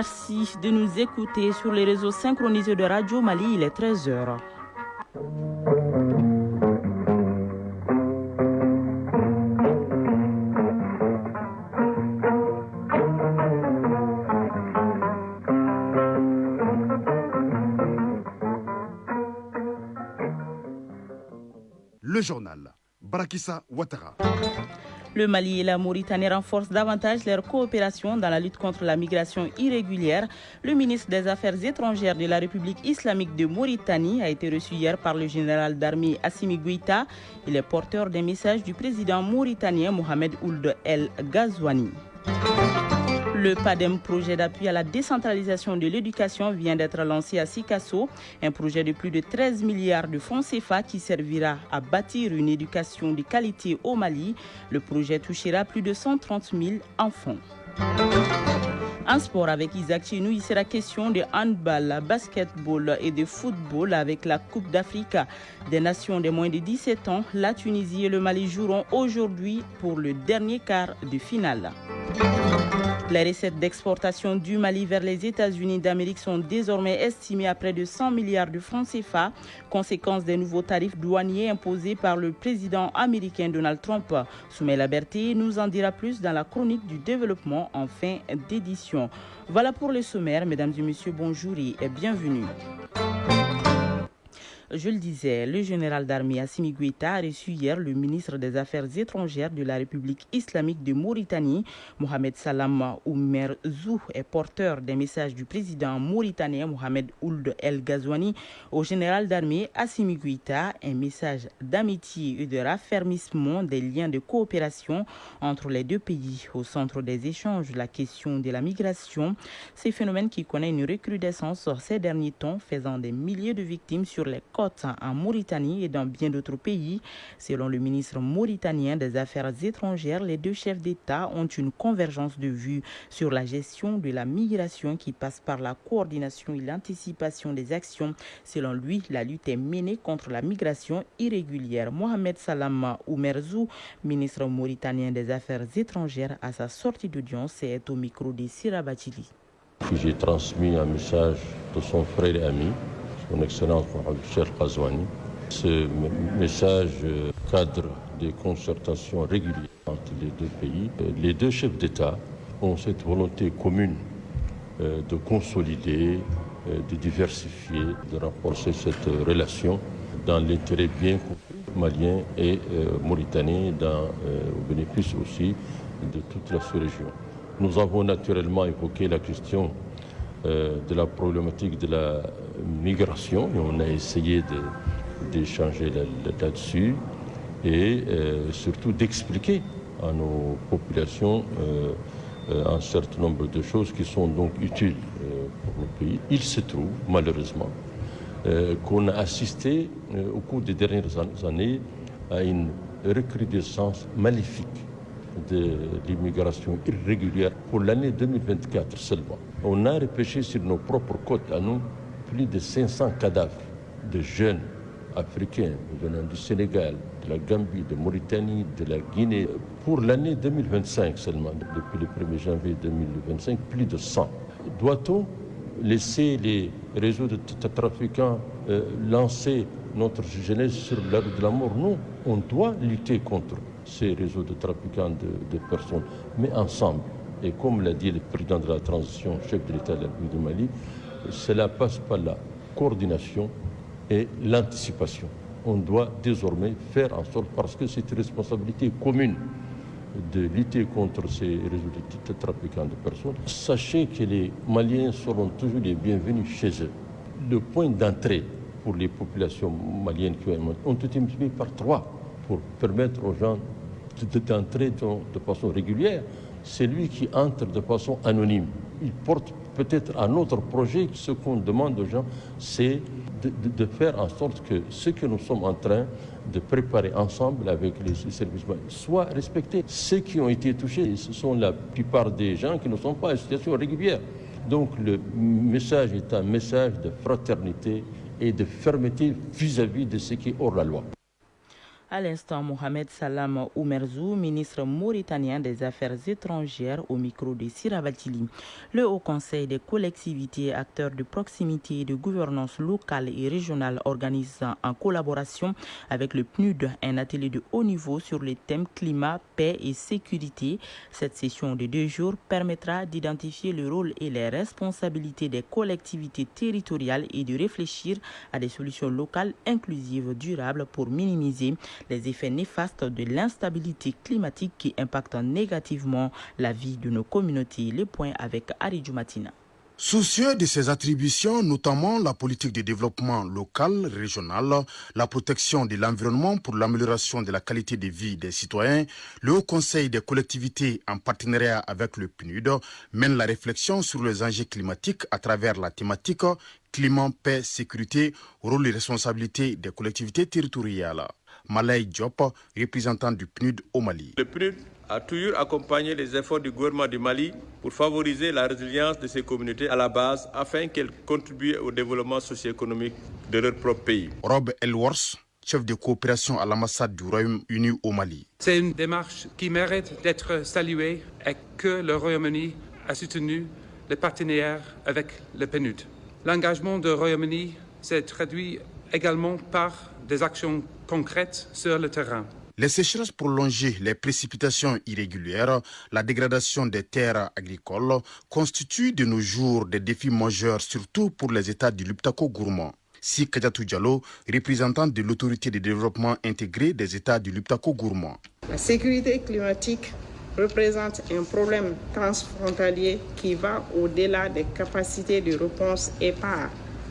Merci de nous écouter sur les réseaux synchronisés de Radio Mali. Il est 13h. Le journal Barakissa Ouattara. Le Mali et la Mauritanie renforcent davantage leur coopération dans la lutte contre la migration irrégulière. Le ministre des Affaires étrangères de la République islamique de Mauritanie a été reçu hier par le général d'armée Assimi Goïta. Il est porteur des messages du président mauritanien Mohamed Ould El Ghazouani. Le PADEM, projet d'appui à la décentralisation de l'éducation, vient d'être lancé à Sikasso, un projet de plus de 13 milliards de francs CFA qui servira à bâtir une éducation de qualité au Mali. Le projet touchera plus de 130 000 enfants. En sport avec Isaac Chinou, il sera question de handball, basketball et de football avec la Coupe d'Afrique des Nations des moins de 17 ans. La Tunisie et le Mali joueront aujourd'hui pour le dernier quart de finale. Les recettes d'exportation du Mali vers les États-Unis d'Amérique sont désormais estimées à près de 100 milliards de francs CFA, conséquence des nouveaux tarifs douaniers imposés par le président américain Donald Trump. Soumaïla Berté nous en dira plus dans la chronique du développement en fin d'édition. Voilà pour le sommaire. Mesdames et messieurs, bonjour et bienvenue. Je le disais, le général d'armée Assimi Goïta a reçu hier le ministre des Affaires étrangères de la République islamique de Mauritanie. Mohamed Salam Oumer Zou est porteur des messages du président mauritanien Mohamed Ould El Ghazouani au général d'armée Assimi Goïta, un message d'amitié et de raffermissement des liens de coopération entre les deux pays. Au centre des échanges, la question de la migration, ces phénomènes qui connaissent une recrudescence ces derniers temps, faisant des milliers de victimes sur les côtes en Mauritanie et dans bien d'autres pays. Selon le ministre mauritanien des Affaires étrangères, les deux chefs d'État ont une convergence de vues sur la gestion de la migration qui passe par la coordination et l'anticipation des actions. Selon lui, la lutte est menée contre la migration irrégulière. Mohamed Salam Oumerzou, ministre mauritanien des Affaires étrangères, à sa sortie d'audience, est au micro de Sira Bachili. J'ai transmis un message de son frère et ami, son Excellence Mohamed El Ghazouani. Ce message cadre des concertations régulières entre les deux pays. Les deux chefs d'État ont cette volonté commune de consolider, de diversifier, de renforcer cette relation dans l'intérêt bien compris malien et mauritanien, au bénéfice aussi de toute la sous-région. Nous avons naturellement évoqué la question de la problématique de la migration et on a essayé d'échanger là-dessus et surtout d'expliquer à nos populations un certain nombre de choses qui sont donc utiles pour le pays. Il se trouve malheureusement qu'on a assisté au cours des dernières années à une recrudescence maléfique de l'immigration irrégulière pour l'année 2024 seulement. On a repêché sur nos propres côtes à nous plus de 500 cadavres de jeunes africains venant du Sénégal, de la Gambie, de Mauritanie, de la Guinée. Pour l'année 2025 seulement, depuis le 1er janvier 2025, plus de 100. Doit-on laisser les réseaux de trafiquants lancer notre jeunesse sur la rue de la mort? Non, on doit lutter contre ces réseaux de trafiquants de personnes, mais ensemble. Et comme l'a dit le président de la transition, chef de l'État de la République du Mali, cela passe par la coordination et l'anticipation. On doit désormais faire en sorte, parce que c'est une responsabilité commune de lutter contre ces réseaux de trafiquants de personnes. Sachez que les Maliens seront toujours les bienvenus chez eux. Le point d'entrée pour les populations maliennes qui ont été multipliés par 3 pour permettre aux gens d'entrer de façon régulière. C'est lui qui entre de façon anonyme. Il porte peut-être un autre projet. Ce qu'on demande aux gens, c'est de faire en sorte que ce que nous sommes en train de préparer ensemble avec les services soit respecté. Ceux qui ont été touchés, ce sont la plupart des gens qui ne sont pas en situation régulière. Donc le message est un message de fraternité et de fermeté vis-à-vis de ce qui est hors la loi. À l'instant, Mohamed Salam Oumerzou, ministre mauritanien des Affaires étrangères, au micro de Siravatili. Le Haut Conseil des collectivités, acteurs de proximité et de gouvernance locale et régionale, organise en collaboration avec le PNUD un atelier de haut niveau sur les thèmes climat, paix et sécurité. Cette session de 2 jours permettra d'identifier le rôle et les responsabilités des collectivités territoriales et de réfléchir à des solutions locales inclusives, durables pour minimiser les effets néfastes de l'instabilité climatique qui impactent négativement la vie de nos communautés. Les points avec Ari Djoumatina. Soucieux de ses attributions, notamment la politique de développement local, régional, la protection de l'environnement pour l'amélioration de la qualité de vie des citoyens, le Haut Conseil des collectivités, en partenariat avec le PNUD, mène la réflexion sur les enjeux climatiques à travers la thématique climat, paix, sécurité, rôle et responsabilité des collectivités territoriales. Malay Diop, représentant du PNUD au Mali. Le PNUD a toujours accompagné les efforts du gouvernement du Mali pour favoriser la résilience de ces communautés à la base afin qu'elles contribuent au développement socio-économique de leur propre pays. Rob Elworth, chef de coopération à l'ambassade du Royaume-Uni au Mali. C'est une démarche qui mérite d'être saluée et que le Royaume-Uni a soutenu les partenaires avec le PNUD. L'engagement du Royaume-Uni s'est traduit également par des actions concrètes sur le terrain. Les sécheresses prolongées, les précipitations irrégulières, la dégradation des terres agricoles constituent de nos jours des défis majeurs, surtout pour les États du Liptako-Gourma. Si Kadiatou Diallo, représentant de l'autorité de développement intégré des États du Liptako-Gourma. La sécurité climatique représente un problème transfrontalier qui va au-delà des capacités de réponse épars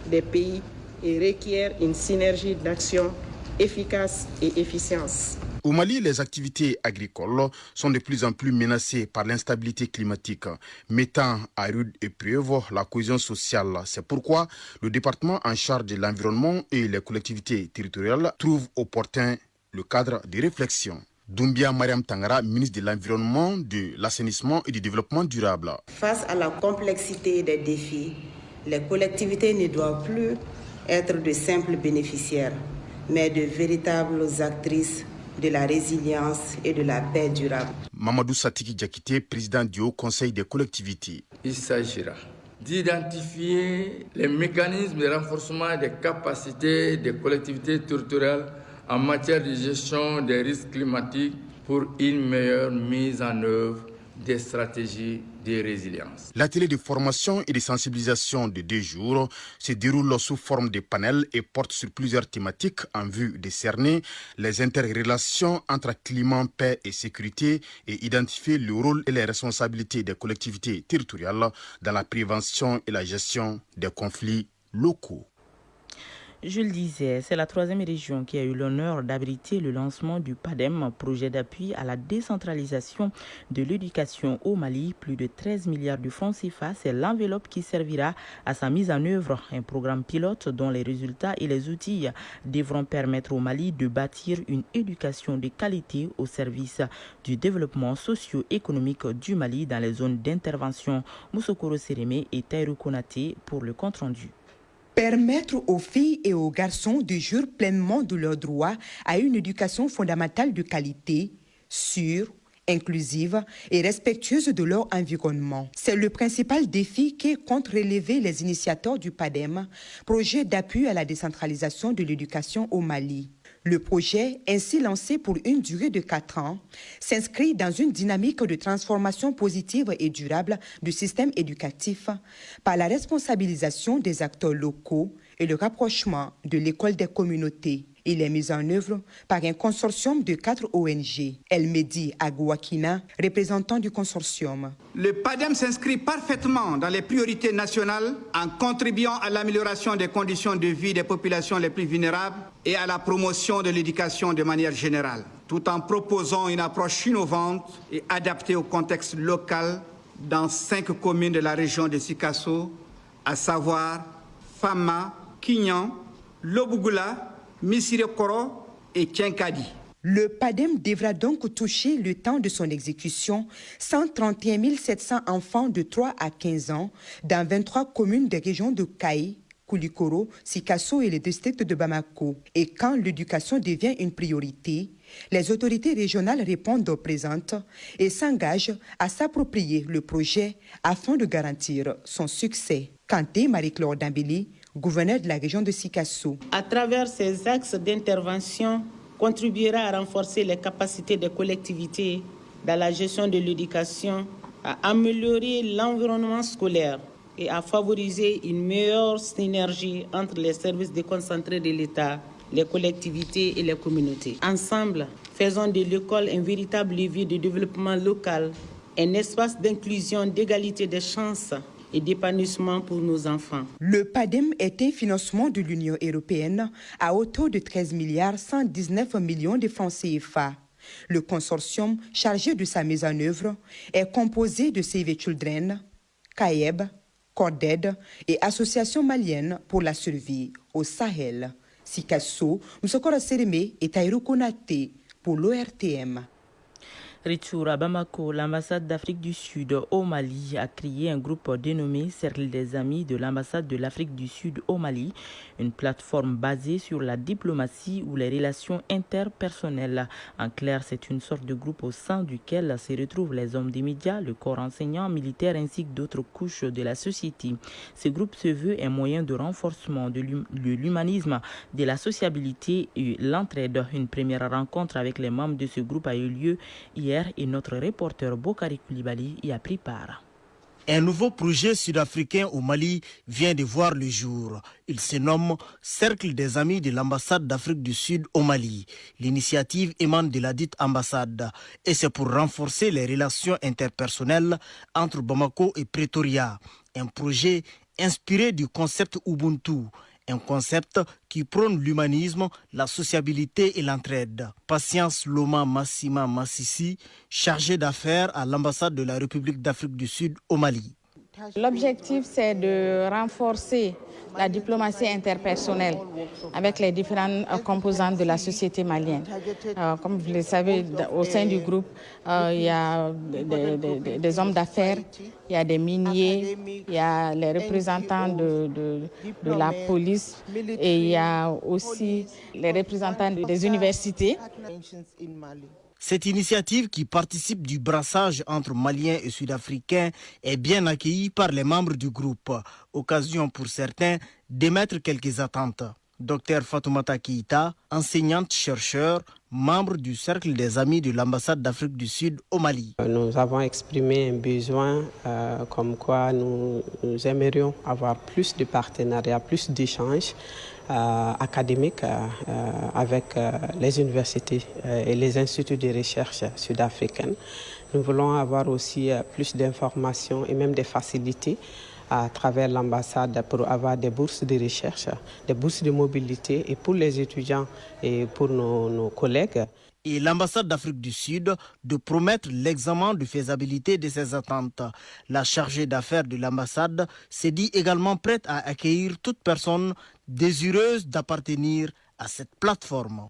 des pays et requiert une synergie d'action efficace et efficience. Au Mali, les activités agricoles sont de plus en plus menacées par l'instabilité climatique, mettant à rude épreuve la cohésion sociale. C'est pourquoi le département en charge de l'environnement et les collectivités territoriales trouve opportun le cadre de réflexion. Doumbia Mariam Tangara, ministre de l'Environnement, de l'Assainissement et du Développement durable. Face à la complexité des défis, les collectivités ne doivent plus être de simples bénéficiaires, mais de véritables actrices de la résilience et de la paix durable. Mamadou Satiki Diakité, président du Haut Conseil des collectivités. Il s'agira d'identifier les mécanismes de renforcement des capacités des collectivités territoriales en matière de gestion des risques climatiques pour une meilleure mise en œuvre des stratégies de résilience. L'atelier de formation et de sensibilisation de 2 jours se déroule sous forme de panels et porte sur plusieurs thématiques en vue de cerner les interrelations entre climat, paix et sécurité et identifier le rôle et les responsabilités des collectivités territoriales dans la prévention et la gestion des conflits locaux. Je le disais, c'est la 3e région qui a eu l'honneur d'abriter le lancement du PADEM, projet d'appui à la décentralisation de l'éducation au Mali. Plus de 13 milliards de francs CFA, c'est l'enveloppe qui servira à sa mise en œuvre. Un programme pilote dont les résultats et les outils devront permettre au Mali de bâtir une éducation de qualité au service du développement socio-économique du Mali dans les zones d'intervention. Moussokoro Sérémé et Taïrou Konaté pour le compte-rendu. Permettre aux filles et aux garçons de jouir pleinement de leurs droits à une éducation fondamentale de qualité, sûre, inclusive et respectueuse de leur environnement. C'est le principal défi que comptent relever les initiateurs du PADEM, projet d'appui à la décentralisation de l'éducation au Mali. Le projet, ainsi lancé pour une durée de 4 ans, s'inscrit dans une dynamique de transformation positive et durable du système éducatif par la responsabilisation des acteurs locaux et le rapprochement de l'école des communautés. Il est mis en œuvre par un consortium de 4 ONG. El Medi Agouakina, représentant du consortium. Le PADEM s'inscrit parfaitement dans les priorités nationales en contribuant à l'amélioration des conditions de vie des populations les plus vulnérables et à la promotion de l'éducation de manière générale, tout en proposant une approche innovante et adaptée au contexte local dans 5 communes de la région de Sikasso, à savoir Fama, Kinyan, Lobougoula, Missiré-Koro et Tchenkadi. Le PADEM devra donc toucher le temps de son exécution 131 700 enfants de 3 à 15 ans dans 23 communes des régions de Kaï, Koulikoro, Sikasso et les districts de Bamako. Et quand l'éducation devient une priorité, les autorités régionales répondent présentes et s'engagent à s'approprier le projet afin de garantir son succès. Kanté Marie-Claude Dambélé, gouverneur de la région de Sikasso. À travers ces axes d'intervention, contribuera à renforcer les capacités des collectivités dans la gestion de l'éducation, à améliorer l'environnement scolaire et à favoriser une meilleure synergie entre les services déconcentrés de l'État, les collectivités et les communautés. Ensemble, faisons de l'école un véritable levier de développement local, un espace d'inclusion, d'égalité des chances et d'épanouissement pour nos enfants. Le PADEM est un financement de l'Union européenne à hauteur de 13 milliards 119 millions de francs CFA. Le consortium chargé de sa mise en œuvre est composé de Save the Children, CAEB, Corded et Association malienne pour la survie au Sahel. Sikasso, Moussokora Sereme et Taïro Konate pour l'ORTM. Retour à Bamako, l'ambassade d'Afrique du Sud au Mali a créé un groupe dénommé Cercle des Amis de l'ambassade de l'Afrique du Sud au Mali, une plateforme basée sur la diplomatie ou les relations interpersonnelles. En clair, c'est une sorte de groupe au sein duquel se retrouvent les hommes des médias, le corps enseignant, militaire ainsi que d'autres couches de la société. Ce groupe se veut un moyen de renforcement de l'humanisme, de la sociabilité et l'entraide. Une première rencontre avec les membres de ce groupe a eu lieu hier et notre reporter Bokari Koulibaly y a pris part. Un nouveau projet sud-africain au Mali vient de voir le jour. Il se nomme Cercle des Amis de l'ambassade d'Afrique du Sud au Mali. L'initiative émane de la dite ambassade et c'est pour renforcer les relations interpersonnelles entre Bamako et Pretoria. Un projet inspiré du concept Ubuntu. Un concept qui prône l'humanisme, la sociabilité et l'entraide. Patience Loma Massima Massissi, chargée d'affaires à l'ambassade de la République d'Afrique du Sud au Mali. L'objectif, c'est de renforcer la diplomatie interpersonnelle avec les différentes composantes de la société malienne. Comme vous le savez, au sein du groupe, il y a des hommes d'affaires, il y a des miniers, il y a les représentants de la police et il y a aussi les représentants des universités. Cette initiative qui participe du brassage entre Maliens et Sud-Africains est bien accueillie par les membres du groupe. Occasion pour certains d'émettre quelques attentes. Dr Fatoumata Keïta, enseignante-chercheur, membre du Cercle des Amis de l'ambassade d'Afrique du Sud au Mali. Nous avons exprimé un besoin comme quoi nous aimerions avoir plus de partenariats, plus d'échanges académiques avec les universités et les instituts de recherche sud-africaines. Nous voulons avoir aussi plus d'informations et même des facilités à travers l'ambassade pour avoir des bourses de recherche, des bourses de mobilité et pour les étudiants et pour nos collègues. Et l'ambassade d'Afrique du Sud de promettre l'examen de faisabilité de ses attentes. La chargée d'affaires de l'ambassade s'est dit également prête à accueillir toute personne désireuse d'appartenir à cette plateforme.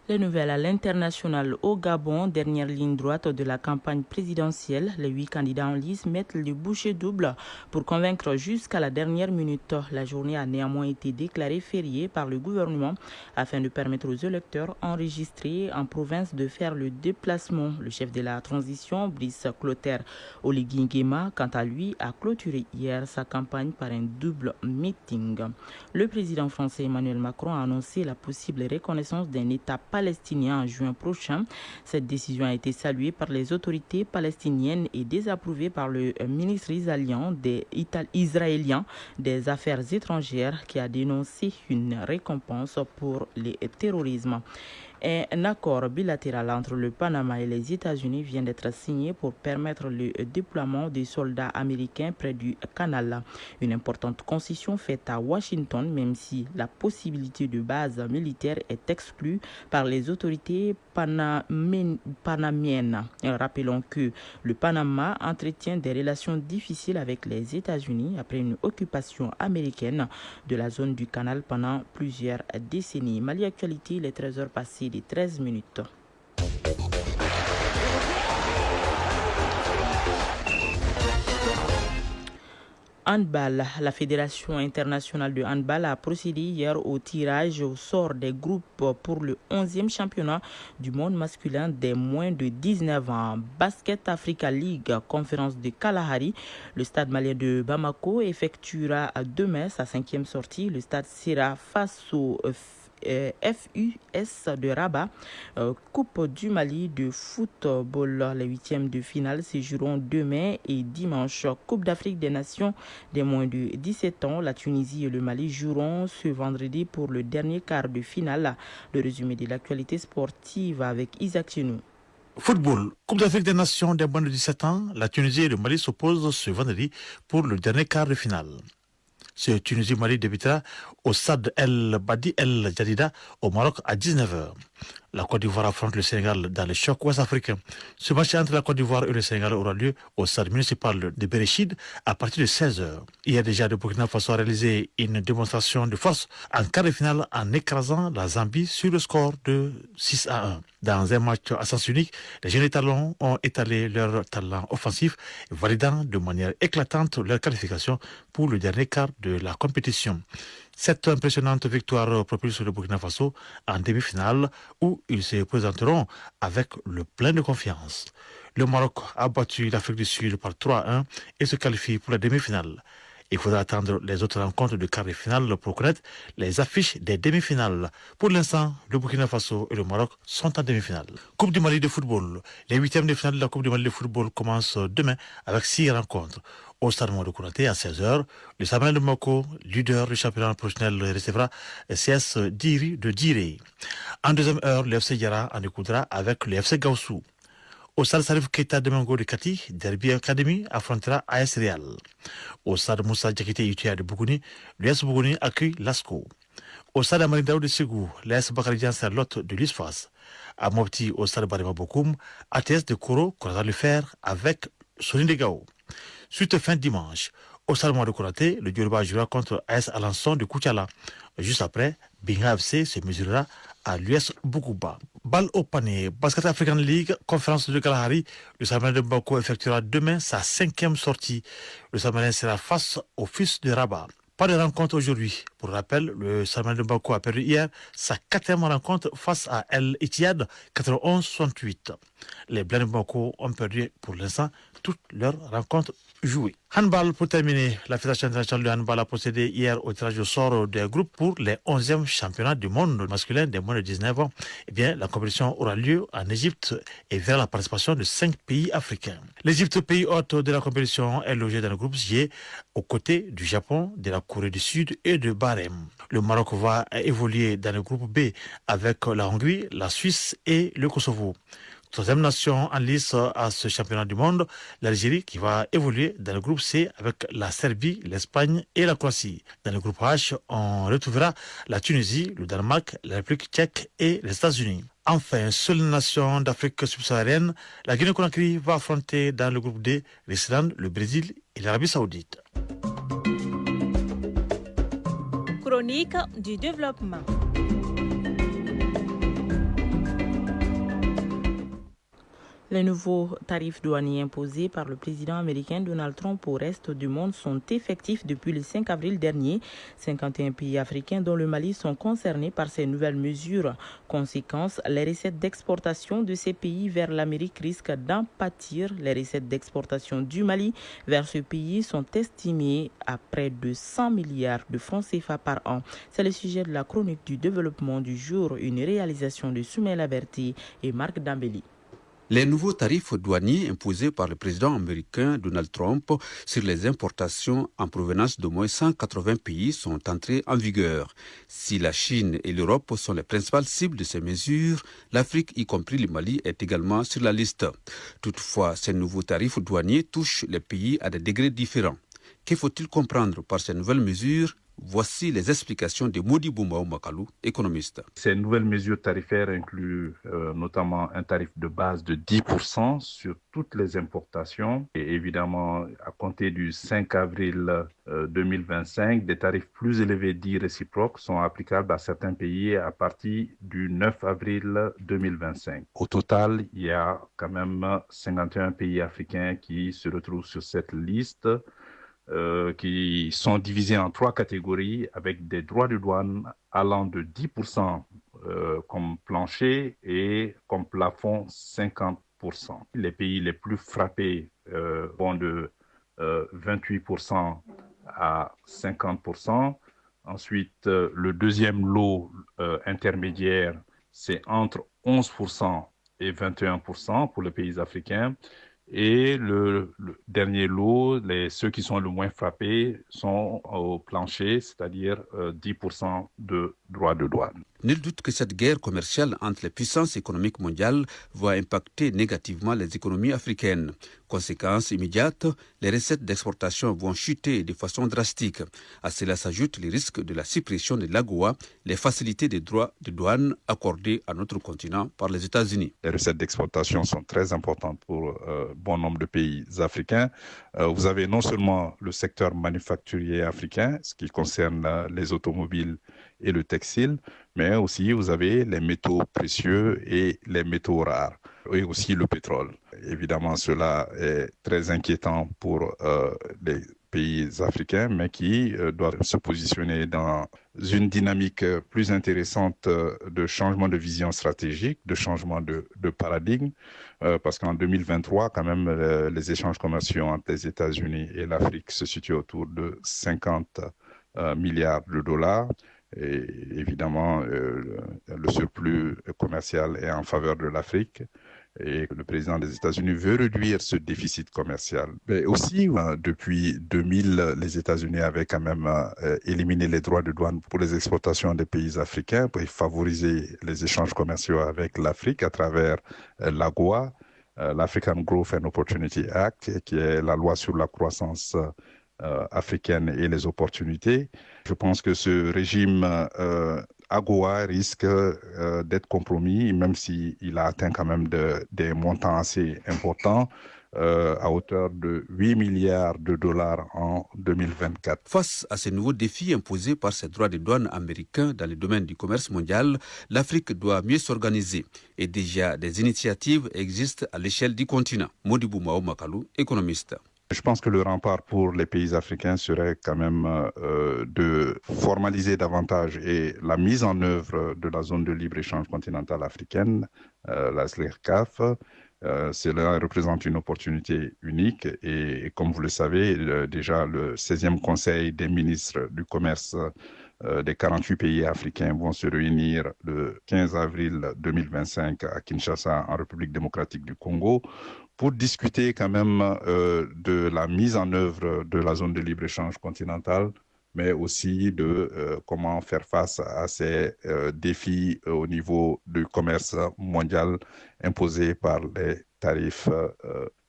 Les nouvelles à l'international au Gabon, dernière ligne droite de la campagne présidentielle. Les 8 candidats en lice mettent le bouchée double pour convaincre jusqu'à la dernière minute. La journée a néanmoins été déclarée fériée par le gouvernement afin de permettre aux électeurs enregistrés en province de faire le déplacement. Le chef de la transition, Brice Clotaire Oligui Nguema, quant à lui, a clôturé hier sa campagne par un double meeting. Le président français Emmanuel Macron a annoncé la possible reconnaissance d'un État palestinien en juin prochain. Cette décision a été saluée par les autorités palestiniennes et désapprouvée par le ministre israélien des Affaires étrangères qui a dénoncé une récompense pour le terrorisme. Un accord bilatéral entre le Panama et les États-Unis vient d'être signé pour permettre le déploiement des soldats américains près du canal. Une importante concession faite à Washington, même si la possibilité de base militaire est exclue par les autorités panamiennes. Rappelons que le Panama entretient des relations difficiles avec les États-Unis après une occupation américaine de la zone du canal pendant plusieurs décennies. Mali Actualité, les 13 heures passées de 13 minutes. handball. La Fédération internationale de handball a procédé hier au tirage au sort des groupes pour le 11e championnat du monde masculin des moins de 19 ans. Basket Africa League, conférence de Kalahari. Le stade malien de Bamako effectuera demain sa 5e sortie. Le stade sera face au FUS de Rabat. Coupe du Mali de football. Les 8e de finale se joueront demain et dimanche. Coupe d'Afrique des Nations des moins de 17 ans. La Tunisie et le Mali joueront ce vendredi pour le dernier quart de finale. Le résumé de l'actualité sportive avec Isaac Chenou. Football, Coupe d'Afrique des Nations des moins de 17 ans. La Tunisie et le Mali s'opposent ce vendredi pour le dernier quart de finale. Ce Tunisie-Mali débutera au stade El Badi El Jadida au Maroc à 19h. La Côte d'Ivoire affronte le Sénégal dans le choc ouest-africain. Ce match entre la Côte d'Ivoire et le Sénégal aura lieu au stade municipal de Berechid à partir de 16h. Hier déjà, le Burkina Faso a réalisé une démonstration de force en quart de finale en écrasant la Zambie sur le score de 6-1. Dans un match à sens unique, les jeunes talons ont étalé leur talent offensif, validant de manière éclatante leur qualification pour le dernier quart de la compétition. Cette impressionnante victoire propulse le Burkina Faso en demi-finale où ils se présenteront avec le plein de confiance. Le Maroc a battu l'Afrique du Sud par 3-1 et se qualifie pour la demi-finale. Il faudra attendre les autres rencontres de quart de finale pour connaître les affiches des demi-finales. Pour l'instant, le Burkina Faso et le Maroc sont en demi-finale. Coupe du Mali de football. Les 8e de finale de la Coupe du Mali de football commencent demain avec 6 rencontres. Au stade Mouadou Konaté à 16h, le Samuel de Moko, leader du championnat professionnel, recevra CS Diri de Djiré. En deuxième heure, le FC Yara en écoutera avec le FC Gaussou. Au stade Salif Keita de Mango de Kati, Derby Academy affrontera AS Real. Au stade Moussa Diakité Utia de Bougouni, l'US Bougouni accueille Lasco. Au stade Amarindao de Ségou, l'AS Bakaridian Serlotte de l'Isfas. À Mopti, au stade Barima Bokoum, ATS de Koro croisera le fer avec Soni de Gao. Suite fin dimanche, au stade de Konaté, le Djurba jouera contre AS Alençon de Koutiala. Juste après, Binga FC se mesurera à l'US Boukouba. Balle au panier, Basket African League, conférence de Kalahari, le Samalien de Bako effectuera demain sa 5e sortie. Le Samalien sera face au Fils de Rabat. Pas de rencontre aujourd'hui. Pour rappel, le Samalien de Bako a perdu hier sa 4e rencontre face à El Ittihad 91-68. Les Blancs de Bako ont perdu pour l'instant toutes leurs rencontres jouées. Handball pour terminer. La Fédération internationale de handball a procédé hier au tirage au sort des groupes pour les 11e championnats du monde masculin des moins de 19 ans. Eh bien, la compétition aura lieu en Égypte et verra la participation de 5 pays africains. L'Égypte, pays hôte de la compétition, est logé dans le groupe J aux côtés du Japon, de la Corée du Sud et de Bahreïn. Le Maroc va évoluer dans le groupe B avec la Hongrie, la Suisse et le Kosovo. Troisième nation en lice à ce championnat du monde, l'Algérie qui va évoluer dans le groupe C avec la Serbie, l'Espagne et la Croatie. Dans le groupe H, on retrouvera la Tunisie, le Danemark, la République tchèque et les États-Unis. Enfin, seule nation d'Afrique subsaharienne, la Guinée-Conakry va affronter dans le groupe D l'Islande, le Brésil et l'Arabie saoudite. Chronique du développement. Les nouveaux tarifs douaniers imposés par le président américain Donald Trump au reste du monde sont effectifs depuis le 5 avril dernier. 51 pays africains dont le Mali sont concernés par ces nouvelles mesures. Conséquence, les recettes d'exportation de ces pays vers l'Amérique risquent d'en pâtir. Les recettes d'exportation du Mali vers ce pays sont estimées à près de 100 milliards de francs CFA par an. C'est le sujet de la chronique du développement du jour, une réalisation de Soumaïla Berti et Marc Dambeli. Les nouveaux tarifs douaniers imposés par le président américain Donald Trump sur les importations en provenance d'au moins 180 pays sont entrés en vigueur. Si la Chine et l'Europe sont les principales cibles de ces mesures, l'Afrique, y compris le Mali, est également sur la liste. Toutefois, ces nouveaux tarifs douaniers touchent les pays à des degrés différents. Que faut-il comprendre par ces nouvelles mesures ? Voici les explications de Modi Boumbaou Makalou, économiste. Ces nouvelles mesures tarifaires incluent notamment un tarif de base de 10% sur toutes les importations. Et évidemment, à compter du 5 avril 2025, des tarifs plus élevés dits réciproques sont applicables à certains pays à partir du 9 avril 2025. Au total, il y a quand même 51 pays africains qui se retrouvent sur cette liste. qui sont divisés en 3 catégories avec des droits de douane allant de 10% comme plancher et comme plafond 50%. Les pays les plus frappés vont de 28% à 50%. Ensuite, le deuxième lot intermédiaire, c'est entre 11% et 21% pour les pays africains. Et le dernier lot, ceux qui sont le moins frappés, sont au plancher, c'est-à-dire 10% de droits de douane. Nul doute que cette guerre commerciale entre les puissances économiques mondiales va impacter négativement les économies africaines. Conséquence immédiate, les recettes d'exportation vont chuter de façon drastique. À cela s'ajoute les risques de la suppression de l'AGOA, les facilités des droits de douane accordés à notre continent par les États-Unis. Les recettes d'exportation sont très importantes pour bon nombre de pays africains. Vous avez non seulement le secteur manufacturier africain, ce qui concerne les automobiles et le textile, mais aussi vous avez les métaux précieux et les métaux rares, et aussi le pétrole. Évidemment, cela est très inquiétant pour les pays africains, mais qui doivent se positionner dans une dynamique plus intéressante de changement de vision stratégique, de changement de paradigme, parce qu'en 2023, quand même, les échanges commerciaux entre les États-Unis et l'Afrique se situent autour de 50 milliards de dollars. Et évidemment, le surplus commercial est en faveur de l'Afrique et le président des États-Unis veut réduire ce déficit commercial. Mais aussi, depuis 2000, les États-Unis avaient quand même éliminé les droits de douane pour les exportations des pays africains pour favoriser les échanges commerciaux avec l'Afrique à travers l'AGOA, l'African Growth and Opportunity Act, qui est la loi sur la croissance africaine et les opportunités. Je pense que ce régime AGOA risque d'être compromis, même s'il a atteint quand même des montants assez importants, à hauteur de 8 milliards de dollars en 2024. Face à ces nouveaux défis imposés par ces droits de douane américains dans le domaine du commerce mondial, l'Afrique doit mieux s'organiser. Et déjà, des initiatives existent à l'échelle du continent. Modibo Mao Makalou, économiste. Je pense que le rempart pour les pays africains serait quand même de formaliser davantage et la mise en œuvre de la zone de libre-échange continentale africaine, la SLECAF. Cela représente une opportunité unique et comme vous le savez, déjà le 16e Conseil des ministres du commerce des 48 pays africains vont se réunir le 15 avril 2025 à Kinshasa, en République démocratique du Congo, pour discuter quand même de la mise en œuvre de la zone de libre-échange continentale, mais aussi de comment faire face à ces défis au niveau du commerce mondial imposés par les tarifs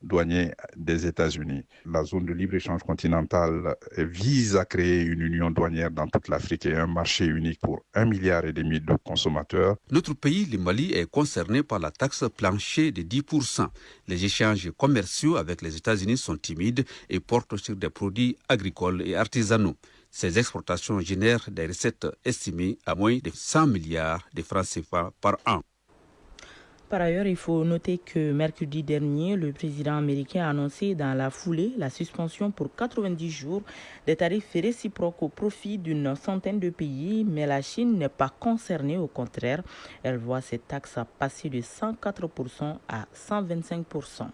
douaniers des États-Unis. La zone de libre-échange continentale vise à créer une union douanière dans toute l'Afrique et un marché unique pour 1,5 milliard de consommateurs. Notre pays, le Mali, est concerné par la taxe plancher de 10%. Les échanges commerciaux avec les États-Unis sont timides et portent sur des produits agricoles et artisanaux. Ces exportations génèrent des recettes estimées à moins de 100 milliards de francs CFA par an. Par ailleurs, il faut noter que mercredi dernier, le président américain a annoncé dans la foulée la suspension pour 90 jours des tarifs réciproques au profit d'une centaine de pays, mais la Chine n'est pas concernée, au contraire. Elle voit ses taxes passer de 104% à 125%.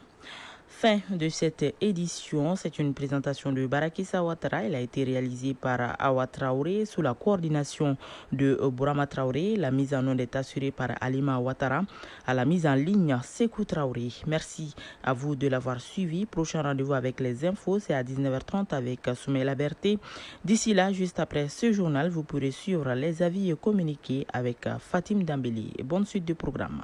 Fin de cette édition, c'est une présentation de Barakissa Ouattara. Elle a été réalisée par Awa Traoré sous la coordination de Bourama Traoré. La mise en onde est assurée par Alima Ouattara. À la mise en ligne, Sekou Traoré. Merci à vous de l'avoir suivi. Prochain rendez-vous avec les infos, c'est à 19h30 avec Soumaïla Berté. D'ici là, juste après ce journal, vous pourrez suivre les avis et communiquer avec Fatim Dambeli. Bonne suite du programme.